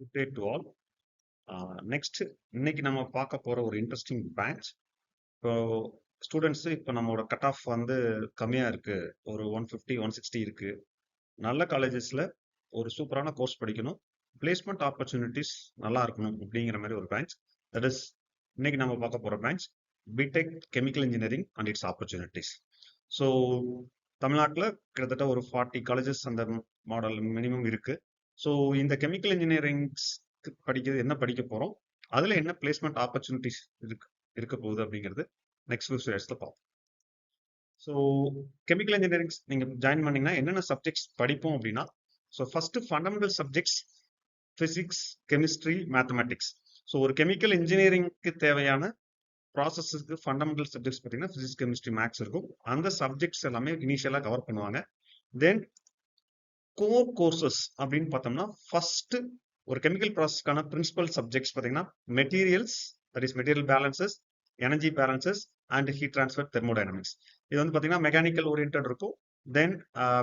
Good day to all. Next இன்னைக்கு நம்ம பார்க்க போற ஒரு இன்ட்ரெஸ்டிங் பேட்ச். இப்போ ஸ்டூடெண்ட்ஸ் இப்போ நம்மளோட கட் ஆஃப் வந்து கம்மியா இருக்கு, ஒரு 150 160 இருக்கு. நல்ல காலேஜஸ்ல ஒரு சூப்பரான கோர்ஸ் படிக்கணும், பிளேஸ்மெண்ட் ஆப்பர்ச்சுனிட்டிஸ் நல்லா இருக்கணும் அப்படிங்கிற மாதிரி ஒரு பேட்ச். தட் இஸ் இன்னைக்கு நம்ம பார்க்க போற batch BTech chemical engineering and its opportunities. So தமிழ்நாட்டில் கிட்டத்தட்ட ஒரு 40 காலேஜஸ் அந்த மாடல் மினிமம் இருக்கு. ஸோ இந்த கெமிக்கல் இன்ஜினியரிங்ஸ் படிக்கிறது என்ன படிக்க போறோம், அதுல என்ன பிளேஸ்மெண்ட் ஆப்பர்ச்சுனிட்டிஸ் இருக்க போகுது அப்படிங்கிறது நெக்ஸ்ட் ஃபியூ ஸ்லைட்ஸ்ல பார்ப்போம். ஸோ கெமிக்கல் இன்ஜினியரிங்ஸ் நீங்க ஜாயின் பண்ணீங்கன்னா என்னென்ன சப்ஜெக்ட்ஸ் படிப்போம் அப்படின்னா, so first fundamental subjects physics, chemistry, mathematics. So ஒரு கெமிக்கல் இன்ஜினியரிங்க்கு தேவையான ப்ராசஸஸ்க்கு ஃபண்டமெண்டல் சப்ஜெக்ட்ஸ் பார்த்தீங்கன்னா பிசிக்ஸ், கெமிஸ்ட்ரி, மேக்ஸ் இருக்கும். அந்த சப்ஜெக்ட்ஸ் எல்லாமே இனிஷியலா கவர் பண்ணுவாங்க. தென் கோர் கோர்சஸ் அப்படின்னு பார்த்தோம்னா ஃபர்ஸ்ட் ஒரு கெமிக்கல் ப்ராசஸ்க்கான பிரின்சிபல் சப்ஜெக்ட்ஸ் பார்த்தீங்கன்னா materials, that is material balances, energy balances and heat transfer, thermodynamics. இது வந்து பார்த்தீங்கன்னா மெக்கானிக்கல் ஓரியன்ட் இருக்கும், தென்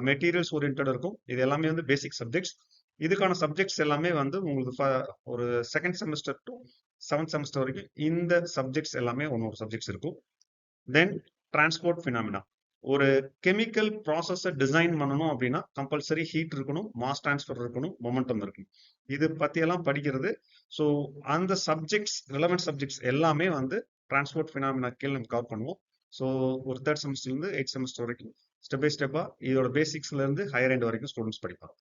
மெட்டீரியல்ஸ் ஓரியன்ட் இருக்கும். இது எல்லாமே வந்து பேசிக் சப்ஜெக்ட்ஸ். இதுக்கான சப்ஜெக்ட்ஸ் எல்லாமே வந்து உங்களுக்கு ஒரு second semester to 7th semester வரைக்கும் இந்த சப்ஜெக்ட்ஸ் எல்லாமே ஒன்னொரு சப்ஜெக்ட்ஸ் இருக்கும். தென் டிரான்ஸ்போர்ட் ஃபினாமினா. ஒரு கெமிக்கல் ப்ராசஸை டிசைன் பண்ணணும் அப்படின்னா கம்பல்சரி ஹீட் இருக்கணும், மாஸ் டிரான்ஸ்ஃபர் இருக்கணும், மொமெண்டம் இருக்கணும். இது பத்தியெல்லாம் படிக்கிறது. ஸோ அந்த சப்ஜெக்ட்ஸ், ரிலவெண்ட் சப்ஜெக்ட்ஸ் எல்லாமே வந்து டிரான்ஸ்போர்ட் ஃபினாமினா கீழே நம்ம கவர் பண்ணுவோம். ஸோ ஒரு 3rd செமஸ்டர்லேருந்து 8th செமஸ்டர் வரைக்கும் ஸ்டெப் பை ஸ்டெப்பா இதோட பேசிக்ஸ்ல இருந்து ஹையர் எண்ட் வரைக்கும் ஸ்டூடெண்ட்ஸ் படிப்பாங்க.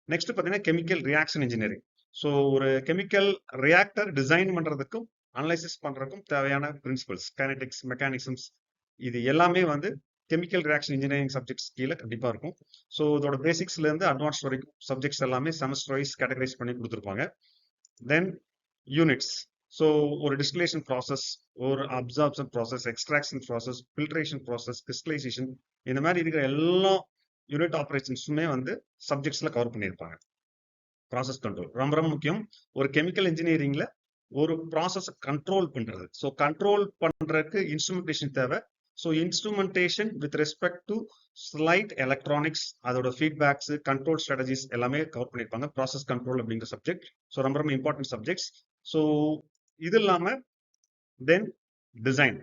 நெக்ஸ்ட் பார்த்தீங்கன்னா கெமிக்கல் ரியாக்ஷன் இன்ஜினியரிங். ஸோ ஒரு கெமிக்கல் ரியாக்டர் டிசைன் பண்றதுக்கும் அனலைசிஸ் பண்றதுக்கும் தேவையான பிரின்சிபல்ஸ், கைனடிக்ஸ், மெக்கானிசம்ஸ், இது எல்லாமே வந்து கெமிக்கல் ரியாக்ஷன் இன்ஜினியரிங் சப்ஜெக்ட்ஸ் கீழே கண்டிப்பா இருக்கும். ஸோ இதோட பேசிக்ஸ்ல இருந்து அட்வான்ஸ் வரைக்கும் சப்ஜெக்ட்ஸ் எல்லாமே செமஸ்டர் வைஸ் கேட்டகரைஸ் பண்ணி கொடுத்துருப்பாங்க. Then units. ஸோ ஒரு டிஸ்டிலேஷன் ப்ராசஸ், ஒரு absorption process, extraction process, filtration process, crystallisation, இந்த மாதிரி இருக்கிற எல்லா யூனிட் ஆப்ரேஷன்ஸுமே வந்து சப்ஜெக்ட்ஸ்ல கவர் பண்ணியிருப்பாங்க. ப்ராசஸ் கண்ட்ரோல் ரொம்ப ரொம்ப முக்கியம். ஒரு கெமிக்கல் இன்ஜினியரிங்ல ஒரு ப்ராசஸ் கண்ட்ரோல் பண்றது. ஸோ கண்ட்ரோல் பண்றதுக்கு இன்ஸ்ட்ருமெண்டேஷன் தேவை. So instrumentation with respect to slide electronics, அதோட ஃபீட்பேக்ஸ், கண்ட்ரோல் ஸ்ட்ராட்டஜிஸ் எல்லாமே கவர் பண்ணியிருப்பாங்க. ப்ராசஸ் கண்ட்ரோல் அப்படிங்கிற சப்ஜெக்ட் ஸோ ரொம்ப ரொம்ப இம்பார்ட்டன்ட் சப்ஜெக்ட்ஸ். ஸோ இது இல்லாம தென் டிசைன்,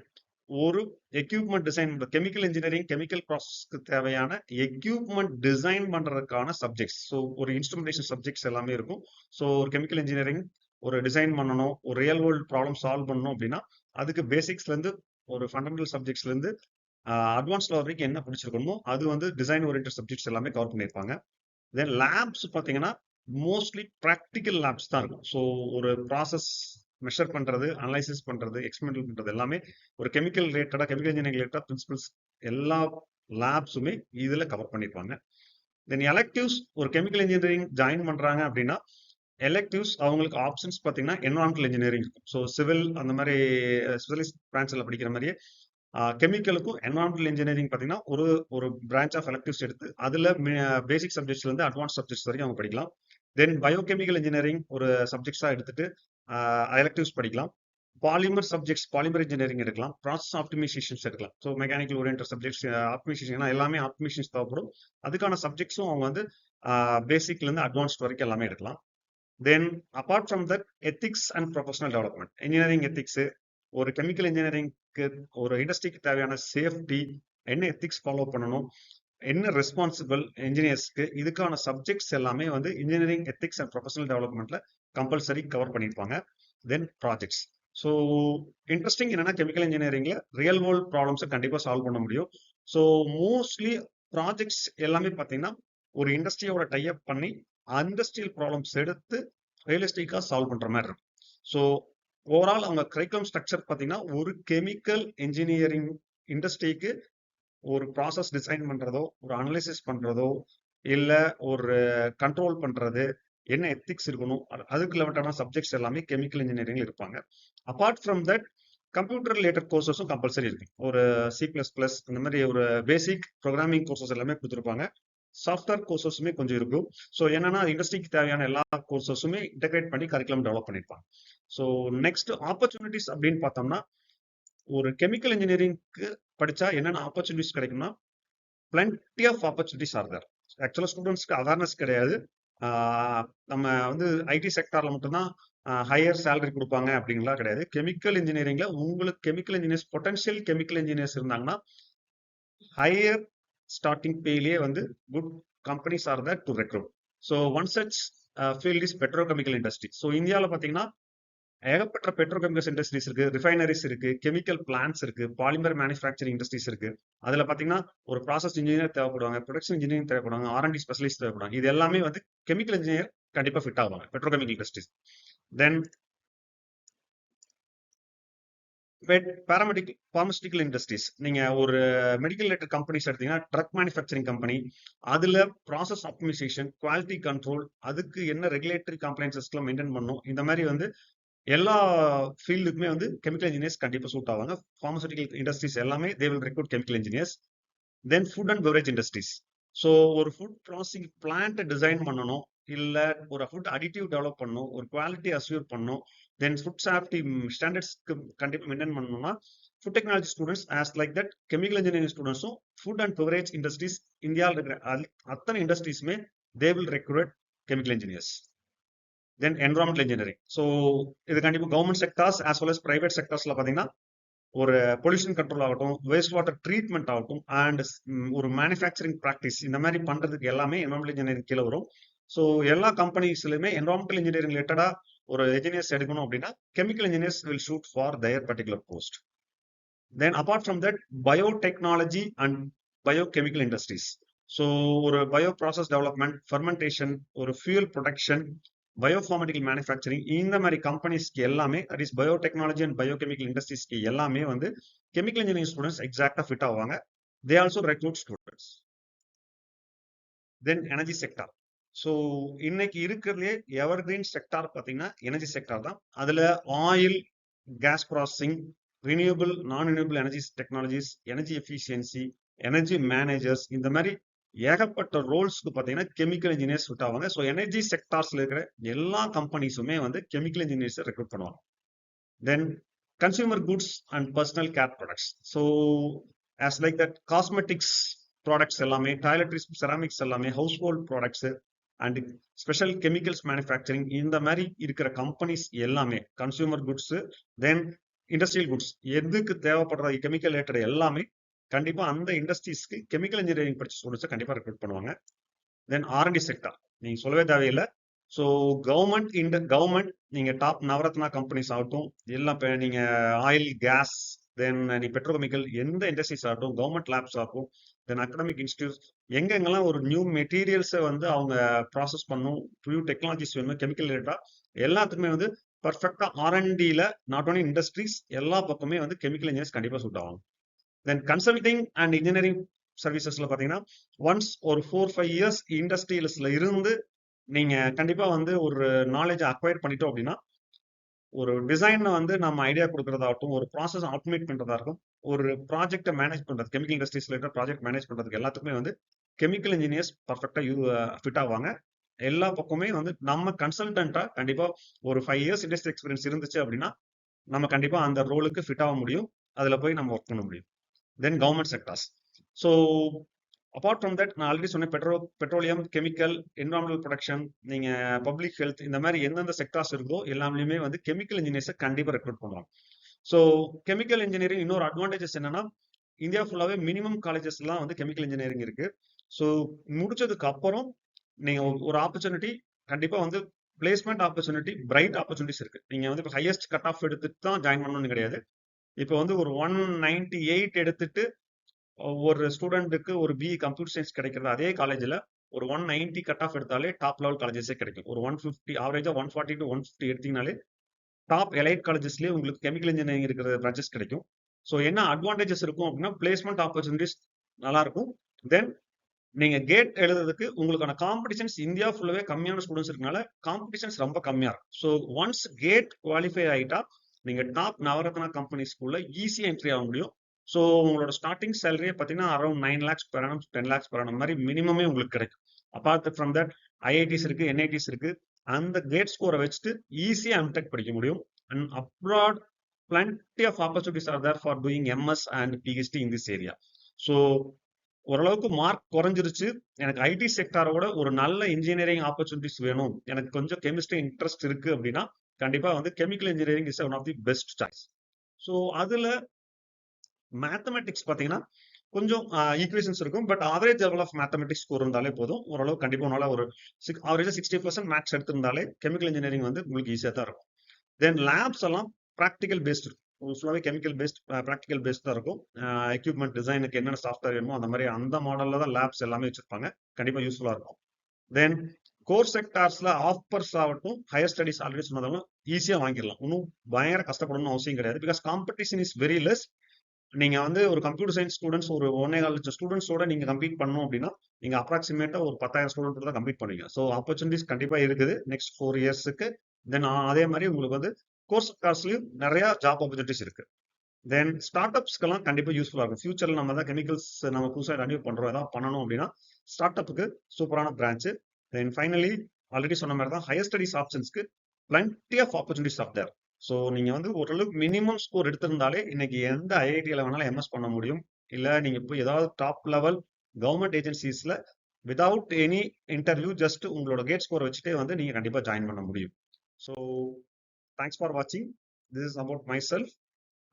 ஒரு equipment design, chemical engineering chemical ப்ராசஸ்க்கு தேவையான எக்யூப்மெண்ட் டிசைன் பண்றதுக்கான சப்ஜெக்ட்ஸ். ஸோ ஒரு இன்ஸ்ட்ருமெண்டேஷன் சப்ஜெக்ட்ஸ் எல்லாமே இருக்கும். ஸோ ஒரு கெமிக்கல் இன்ஜினியரிங் ஒரு டிசைன் பண்ணணும், ஒரு ரியல் வேர்ல்டு ப்ராப்ளம் சால்வ் பண்ணணும் அப்படின்னா அதுக்கு பேசிக்ஸ்ல இருந்து ஒரு ஃபண்டமெண்டல் சப்ஜெக்ட்ஸ்ல இருந்து அட்வான்ஸ் வரைக்கும் என்ன பிடிச்சிருக்கணுமோ அது வந்து டிசைன் ஓரியன்ட் சப்ஜெக்ட்ஸ் எல்லாமே கவர் பண்ணியிருப்பாங்க. தென் லேப்ஸ் பார்த்தீங்கன்னா மோஸ்ட்லி ப்ராக்டிக்கல் லேப்ஸ் தான் இருக்கும். ஸோ ஒரு ப்ராசஸ் மெஷர் பண்றது, அனலைசிஸ் பண்றது, எக்ஸ்பெரிமெண்டல் பண்றது எல்லாமே ஒரு கெமிக்கல் ரிலேட்டடா, கெமிக்கல் இன்ஜினியரிங் ரிலேட்டடா பிரின்சிபல்ஸ் எல்லா லேப்ஸுமே இதுல கவர் பண்ணிருப்பாங்க. தென் எலக்டிவ்ஸ், ஒரு கெமிக்கல் இன்ஜினியரிங் ஜாயின் பண்றாங்க அப்படின்னா எலக்டிவ்ஸ் அவங்களுக்கு ஆப்ஷன்ஸ் பார்த்தீங்கன்னா என்வரான்மெண்டல் இன்ஜினியரிங் இருக்கும். ஸோ சிவில் அந்த மாதிரி ஸ்பெஷலிஸ்ட் பிரான்ச்சில் படிக்கிற மாதிரியே கெமிக்கலுக்கும் என்வரான்மெண்டல் இன்ஜினியரிங் பார்த்தீங்கன்னா ஒரு ஒரு பிரான்ச் ஆஃப் எலக்டிவ்ஸ் எடுத்து அதுல பேசிக் சப்ஜெக்ட்ஸ்ல இருந்து அட்வான்ஸ் சப்ஜெக்ட்ஸ் வரைக்கும் அவங்க படிக்கலாம். தென் பயோகெமிக்கல் இன்ஜினியரிங் ஒரு சப்ஜெக்ட்ஸா எடுத்துட்டு எலக்டிவ்ஸ் படிக்கலாம். பாலிமர் சப்ஜெக்ட்ஸ், பாலிமர் இன்ஜினியரிங் எடுக்கலாம். ப்ராசஸ் ஆப்டிமைசேஷன்ஸ் எடுக்கலாம். So mechanical orient subjects optimisation எல்லாமே ஆப்டிமைசேஷன்ஸ் தேவைப்படும். அதுக்கான சப்ஜெக்ட்ஸும் அவங்க வந்து பேசிக்ல இருந்து அட்வான்ஸ்ட் வரைக்கும் எல்லாமே எடுக்கலாம். Then apart from that ethics and professional development, engineering ethics, ஒரு கெமிக்கல் இன்ஜினியரிங்க்கு ஒரு இண்டஸ்ட்ரிக்கு தேவையான சேஃப்டி, என்ன எத்திக்ஸ் ஃபாலோ பண்ணணும், என்ன ரெஸ்பான்சிபிள் இன்ஜினியர்ஸ்க்கு, இதுக்கான சப்ஜெக்ட்ஸ் எல்லாமே வந்து இன்ஜினியரிங் எத்திக்ஸ் அண்ட் ப்ரொஃபஷனல் டெவலப்மெண்ட்ல கம்பல்சரி கவர் பண்ணியிருப்பாங்க. Then projects. ஸோ இன்ட்ரெஸ்டிங் என்னன்னா கெமிக்கல் இன்ஜினியரிங்ல ரியல் வேர்ல்ட் ப்ராப்ளம்ஸை கண்டிப்பாக சால்வ் பண்ண முடியும். ஸோ மோஸ்ட்லி ப்ராஜெக்ட்ஸ் எல்லாமே பார்த்தீங்கன்னா ஒரு இண்டஸ்ட்ரியோட டைப் பண்ணி இண்டஸ்ட்ரியல் ப்ராப்ளம்ஸ் எடுத்து ரியலிஸ்டிக்காக சால்வ் பண்ற மாதிரி இருக்கும். ஸோ ஓவரால் அவங்க கரிக்குலம் ஸ்ட்ரக்சர் பார்த்தீங்கன்னா ஒரு கெமிக்கல் இன்ஜினியரிங் இண்டஸ்ட்ரிக்கு ஒரு ப்ராசஸ் டிசைன் பண்றதோ, ஒரு அனலைசிஸ் பண்றதோ, இல்ல ஒரு கண்ட்ரோல் பண்றது, என்ன எத்திக்ஸ் இருக்கணும், அதுக்கு ரிலேட்டடான சப்ஜெக்ட்ஸ் எல்லாமே கெமிக்கல் இன்ஜினியரிங்ல இருப்பாங்க. Apart from that computer related கோர்சஸும் கம்பல்சரி இருக்கு. ஒரு C++ இந்த மாதிரி ஒரு பேசிக் ப்ரோக்ராமிங் கோர்சஸ் எல்லாமே கொடுத்துருப்பாங்க. சாஃப்ட்வேர் கோர்சஸுமே கொஞ்சம் இருக்கும். ஸோ என்னன்னா இண்டஸ்ட்ரிக்கு தேவையான எல்லா கோர்சஸுமே இன்டெகிரேட் பண்ணி கரிக்குலம் டெவலப் பண்ணியிருப்பாங்க. ஸோ நெக்ஸ்ட் ஆப்பர்ச்சுனிட்டிஸ் அப்படின்னு பார்த்தோம்னா ஒரு கெமிக்கல் இன்ஜினியரிங்க்கு படிச்சா என்னென்ன ஆப்பர்ச்சுனிட்டிஸ் கிடைக்கும்னா plenty of opportunities are there. ஆக்சுவலா ஸ்டூடெண்ட்ஸ்க்கு அவேர்னஸ் கிடையாது. நம்ம வந்து ஐடி செக்டார்ல மட்டும்தான் ஹையர் சேலரி கொடுப்பாங்க அப்படின்லாம் கிடையாது. கெமிக்கல் இன்ஜினியரிங்ல உங்களுக்கு chemical engineers potential chemical engineers இருந்தாங்கன்னா ஹையர் ஸ்டார்டிங் பேலயே வந்து good companies are that to recruit. So one such field is petrochemical industry. So இந்தியாவில் பார்த்தீங்கன்னா ஏகப்பட்ட பெட்ரோகெமிக்கல்ஸ் இண்டஸ்ட்ரீஸ் இருக்கு, ரிஃபைனரிஸ் இருக்கு, கெமிக்கல் பிளான்ட்ஸ் இருக்கு, பாலிமர் மேனுஃபேக்சரிங் இண்டஸ்ட்ரீஸ் இருக்கு. அதுல பாத்தீங்கன்னா ஒரு ப்ராசஸ் இன்ஜினியர் தேவைப்படுவாங்க, ப்ரொடக்ஷன் இன்ஜினியர் தேவைப்படுவாங்க, R&D ஸ்பெஷலிஸ்ட் தேவைப்படுவாங்க. இது எல்லாமே வந்து கெமிக்கல் இன்ஜினியர் கண்டிப்பா ஃபிட் ஆவாங்க petrochemical industries. Then paramedical pharmaceutical industries, நீங்க ஒரு மெடிக்கல் ரிலேட்டட் கம்பெனிஸ் எடுத்தீங்கன்னா ட்ரக் மேனுஃபேக்சரிங் கம்பெனி, அதுல ப்ராசஸ் ஆப்டிமைசேஷன், குவாலிட்டி கண்ட்ரோல், அதுக்கு என்ன ரெகுலேட்டரி கம்ப்ளைன்சஸ்லாம் மெயின்டைன் பண்ணும், இந்த மாதிரி வந்து எல்லா ஃபீல்டுக்குமே வந்து கெமிக்கல் இன்ஜினியர்ஸ் கண்டிப்பா சூட் ஆவாங்க. பார்மசூட்டிக்கல் இண்டஸ்ட்ரீஸ் எல்லாமே தே will recruit chemical engineers. Then food and beverage industries. So ஒரு ஃபுட் ப்ராசஸிங் பிளான்ட் டிசைன் பண்ணணும், இல்ல ஒரு ஃபுட் அடிட்டிவ் டெவலப் பண்ணணும், ஒரு குவாலிட்டி அஸ்யூர் பண்ணணும், தென் ஃபுட் சேஃப்டி ஸ்டாண்டர்ட்ஸ்க்கு கண்டிப்பா மெயின்டைன் பண்ணணும்னா food technology students as like that chemical engineering ஸ்டூடெண்ட்ஸும் ஃபுட் அண்ட் பெவரேஜ் இண்டஸ்ட்ரீஸ் இந்தியாவில் இருக்கிற அத்தனை இண்டஸ்ட்ரீஸுமே they will recruit chemical engineers. Then environmental engineering. So இது கண்டிப்பாக government sectors as well as private செக்டார்ஸ்ல பார்த்தீங்கன்னா ஒரு பொல்யூஷன் கண்ட்ரோல் ஆகட்டும், வேஸ்ட் வாட்டர் ட்ரீட்மெண்ட் ஆகட்டும், அண்ட் ஒரு மேனுஃபேக்சரிங் ப்ராக்டிஸ், இந்த மாதிரி பண்றதுக்கு எல்லாமே என்வரான்மெண்டல் இன்ஜினியரிங் கீழே வரும். ஸோ எல்லா கம்பெனிஸ்லையுமே என்வரான்மெண்டல் இன்ஜினியரிங் ரிலேட்டடா ஒரு இன்ஜினியர்ஸ் எடுக்கணும் அப்படின்னா chemical engineers will shoot for their particular post. Then apart from that biotechnology and biochemical industries. So ஒரு பயோ ப்ராசஸ் டெவலப்மெண்ட், ஃபெர்மெண்டேஷன், ஒரு ஃபியூல் ப்ரொடக்ஷன், பயோஃபார்மடிக்கல் மேனுஃபேக்சரிங், இந்த மாதிரி கம்பெனிஸ்க்கு எல்லாமே that is biotechnology and biochemical இண்டஸ்ட்ரீஸ்க்கு எல்லாமே வந்து கெமிக்கல் இன்ஜினியரிங் ஸ்டூடெண்ட்ஸ் எக்ஸாக்டா ஃபிட் ஆவாங்க. They also recruit students. Then energy sector. So இன்னைக்கு இருக்கிறதுலே எவர் கிரீன் செக்டார் பார்த்தீங்கன்னா எனர்ஜி செக்டார் தான். அதுல oil, gas processing, renewable, non renewable energy technologies, energy efficiency, energy managers, இந்த மாதிரி ஏகப்பட்ட ரோல்ஸ்க்கு பார்த்தீங்கன்னா கெமிக்கல் இன்ஜினியர்ஸ் ஃபிட் ஆவாங்க. ஸோ எனர்ஜி செக்டார்ஸ்ல இருக்கிற எல்லா கம்பெனிஸுமே வந்து கெமிக்கல் இன்ஜினியர்ஸை ரெக்ரூட் பண்ணுவாங்க. Then consumer goods and personal care products. So as like that cosmetics products எல்லாமே, டாய்லெட்ரி செராமிக்ஸ் எல்லாமே, household products and special chemicals manufacturing, இந்த மாதிரி இருக்கிற கம்பெனிஸ் எல்லாமே consumer goods, then industrial goods, எதுக்கு தேவைப்படுற கெமிக்கல் ரிலேட்டட் எல்லாமே கண்டிப்பா அந்த இண்டஸ்ட்ரீஸ்க்கு கெமிக்கல் இன்ஜினியரிங் படிச்ச ஸ்டூடெண்ட்ஸ் கண்டிப்பா ரெக்ரூட் பண்ணுவாங்க. தென் R&D செக்டார் நீங்க சொல்லவே தேவையில்லை. ஸோ கவர்மெண்ட் நீங்க டாப் நவரத்னா கம்பெனிஸ் ஆகட்டும், எல்லாம் நீங்க ஆயில், கேஸ், தென் நீ பெட்ரோகெமிக்கல், எந்த இண்டஸ்ட்ரீஸ் ஆகட்டும், கவர்மெண்ட் லேப்ஸ் ஆகும், தென் அகடமிக் இன்ஸ்டியூட்ஸ், எங்கெங்கெல்லாம் ஒரு நியூ மெட்டீரியல்ஸை வந்து அவங்க ப்ராசஸ் பண்ணும், நியூ டெக்னாலஜிஸ் வேணும் கெமிக்கல் ரிலேட்டா, எல்லாத்துக்குமே வந்து பர்ஃபெக்டா R&Dல நாட் ஓன்லி இண்டஸ்ட்ரீஸ் எல்லா பக்கமே வந்து கெமிக்கல் இன்ஜினியர்ஸ் கண்டிப்பா சூட் ஆகும். தென் கன்சல்டிங் அண்ட் இன்ஜினியரிங் சர்வீசஸ்ல பாத்தீங்கன்னா ஒன்ஸ் ஒரு 4-5 இயர்ஸ் இண்டஸ்ட்ரியல்ஸ்ல இருந்து நீங்க கண்டிப்பா வந்து ஒரு நாலேஜ் அக்வயர் பண்ணிட்டோம் அப்படின்னா ஒரு டிசைனை வந்து நம்ம ஐடியா கொடுக்கறதாகட்டும், ஒரு ப்ராசஸ் ஆட்டோமேட் பண்றதா இருக்கும், ஒரு ப்ராஜெக்டை மேனேஜ் பண்றது, கெமிக்கல் இண்டஸ்ட்ரீஸ்ல இருக்கிற ப்ராஜெக்ட் மேனேஜ் பண்றதுக்கு எல்லாத்துக்குமே வந்து கெமிக்கல் இன்ஜினியர்ஸ் பர்ஃபெக்டா ஃபிட் ஆவாங்க. எல்லா பக்கமே வந்து நம்ம கன்சல்டன்டா கண்டிப்பா ஒரு 5 இயர்ஸ் இண்டஸ்ட்ரி எக்ஸ்பீரியன்ஸ் இருந்துச்சு அப்படின்னா நம்ம கண்டிப்பா அந்த ரோலுக்கு ஃபிட் ஆக முடியும், அதுல போய் நம்ம ஒர்க் பண்ண முடியும். தென் government sectors. So apart from that நான் ஆல்ரெடி சொன்னேன், பெட்ரோலியம், கெமிக்கல், என்வரான்மெண்டல் ப்ரொடக்ஷன், நீங்க பப்ளிக் ஹெல்த், இந்த மாதிரி எந்தெந்த செக்டார்ஸ் இருக்கோ எல்லாமே வந்து கெமிக்கல் இன்ஜினியர்ஸை கண்டிப்பா ரெக்ரூட் பண்ணுவாங்க. ஸோ கெமிக்கல் இன்ஜினியரிங் இன்னொரு அட்வான்டேஜஸ் என்னன்னா இந்தியா ஃபுல்லாவே மினிமம் காலேஜஸ் எல்லாம் வந்து கெமிக்கல் இன்ஜினியரிங் இருக்கு. ஸோ முடிச்சதுக்கு அப்புறம் நீங்க ஒரு ஆப்பர்ச்சுனிட்டி கண்டிப்பா வந்து பிளேஸ்மெண்ட் ஆப்பர்ச்சுனிட்டி, பிரைட் ஆப்பர்ச்சுனிட்டிஸ் இருக்கு. நீங்க வந்து இப்போ ஹையஸ்ட் கட் ஆஃப் எடுத்துட்டு தான் ஜாயின் பண்ணணும்னு கிடையாது. இப்போ வந்து ஒரு 198 எடுத்துட்டு ஒரு ஸ்டூடெண்ட்டுக்கு ஒரு BE கம்ப்யூட்டர் சயின்ஸ் கிடைக்கிறது அதே காலேஜ்ல ஒரு 190 கட் ஆஃப் எடுத்தாலே டாப் லெவல் காலேஜஸே கிடைக்கும். ஒரு 150 ஆவரேஜா 140 to 150 எடுத்தீங்கனாலே டாப் எலைட் காலேஜஸ்லயே உங்களுக்கு கெமிக்கல் இன்ஜினியரிங் இருக்கிற பிரான்ச்சஸ் கிடைக்கும். ஸோ என்ன அட்வான்டேஜஸ் இருக்கும் அப்படின்னா பிளேஸ்மெண்ட் ஆப்பர்ச்சுனிட்டிஸ் நல்லா இருக்கும். தென் நீங்க கேட் எழுதுறதுக்கு உங்களுக்கான காம்படிஷன்ஸ் இந்தியா ஃபுல்லாவே கம்மியான ஸ்டூடெண்ட்ஸ் இருக்கனால காம்படிஷன்ஸ் ரொம்ப கம்மியா இருக்கும். ஸோ ஒன்ஸ் கேட் குவாலிஃபை ஆயிட்டா நீங்க டாப் நவரத்னா கம்பெனிஸ்குள்ள ஈஸியா என்ட்ரி ஆக முடியும். ஸோ உங்களோட ஸ்டார்டிங் சேலரியே பார்த்தீங்கன்னா around 9 lakhs per annum, 10 lakhs per annum மாதிரி மினிமமே உங்களுக்கு கிடைக்கும். அப்பார்ட் ஃப்ரம் தட் IITs இருக்கு, NITs இருக்கு. அந்த கேட் ஸ்கோரை வச்சுட்டு ஈஸியா எம்டெக் படிக்க முடியும். And abroad plenty of opportunities are there for doing MS and PhD in this area. So ஓரளவுக்கு மார்க் குறைஞ்சிருச்சு, எனக்கு ஐடி செக்டாரோட ஒரு நல்ல இன்ஜினியரிங் ஆப்பர்ச்சுனிட்டிஸ் வேணும், எனக்கு கொஞ்சம் கெமிஸ்ட்ரி இன்ட்ரெஸ்ட் இருக்கு அப்படின்னா கண்டிப்பா வந்து chemical engineering is one of the best choice. So அதுல மேத்தமெட்டிக்ஸ் பாத்தீங்கன்னா கொஞ்சம் ஈக்குவேஷன்ஸ் இருக்கும், but average level of mathematics score இருந்தாலே போதும். ஓரளவு கண்டிப்பா உன்னால ஒரு ஆவரேஜா 60% மேக்ஸ் எடுத்திருந்தாலே கெமிக்கல் இன்ஜினியரிங் வந்து உங்களுக்கு ஈஸியா தான் இருக்கும். தென் லேப்ஸ் எல்லாம் ப்ராக்டிக்கல் பேஸ்ட் இருக்கும், ஃபுல்லாவே கெமிக்கல் பேஸ்ட் ப்ராக்டிக்கல் பேஸ்ட் தான் இருக்கும். எக்யூப்மெண்ட் டிசைனுக்கு என்னென்ன சாஃப்ட்வேர் வேணுமோ அந்த மாதிரி அந்த மாடல்ல தான் லேப்ஸ் எல்லாமே வச்சிருப்பாங்க, கண்டிப்பா யூஸ்ஃபுல்லா இருக்கும். தென் கோர் செக்டார்ஸ்ல ஆஃபர்ஸ் ஆகட்டும், ஹையர் ஸ்டடிஸ் ஆல்ரெடி சொன்னதாலும் ஈஸியா வாங்கிடலாம், ஒன்றும் பயங்கர கஷ்டப்படணும்னு அவசியம் கிடையாது. Because competition is very less. நீங்க வந்து ஒரு கம்ப்யூட்டர் சயின்ஸ் ஸ்டூடெண்ட்ஸ் ஒரு 1.25 லட்சம் ஸ்டூடெண்ட்ஸோட நீங்க கம்பீட் பண்ணணும் அப்படின்னா நீங்க அப்ராக்சிமேட்டா ஒரு 10,000 ஸ்டூடெண்ட் தான் கம்பீட் பண்ணுவீங்க. ஸோ ஆப்பர்ச்சுனிட்டிஸ் கண்டிப்பா இருக்குது நெக்ஸ்ட் 4 இயர்ஸ்க்கு. தென் அதே மாதிரி உங்களுக்கு வந்து கோர்ஸ் காஸ்ட்லயும் நிறைய ஜாப் ஆப்பர்ச்சுனிட்டிஸ் இருக்கு. தென் ஸ்டார்ட் அப்ஸ்க்கெல்லாம் கண்டிப்பா யூஸ்ஃபுல்லா இருக்கும். ஃபியூச்சர்ல நம்ம தான் கெமிக்கல்ஸ் நம்ம புதுசாக ரெனியூ பண்றோம், ஏதாவது பண்ணணும் அப்படின்னா ஸ்டார்ட் அப்புக்கு சூப்பரான பிரான்ச். தென் ஃபைனலி ஆல்ரெடி சொன்ன மாதிரி தான் ஹையர் ஸ்டடிஸ் ஆப்ஷன்ஸ்க்கு plenty of opportunities of there. So நீங்க வந்து ஓரளவுக்கு மினிமம் ஸ்கோர் எடுத்திருந்தாலே இன்னைக்கு எந்த ஐஐடியில வேணாலும் எம்எஸ் பண்ண முடியும். இல்ல நீங்க போய் ஏதாவது டாப் லெவல் கவர்மெண்ட் ஏஜென்சிஸ்ல விதவுட் எனி இன்டர்வியூ ஜஸ்ட் உங்களோட கேட் ஸ்கோர் வச்சுட்டே வந்து நீங்க கண்டிப்பா ஜாயின் பண்ண முடியும். ஸோ தேங்க்ஸ் ஃபார் வாட்சிங். This is about myself.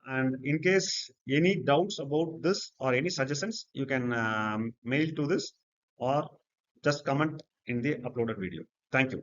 And in case any doubts about this or any suggestions, you can mail to this or just comment in the uploaded video. Thank you.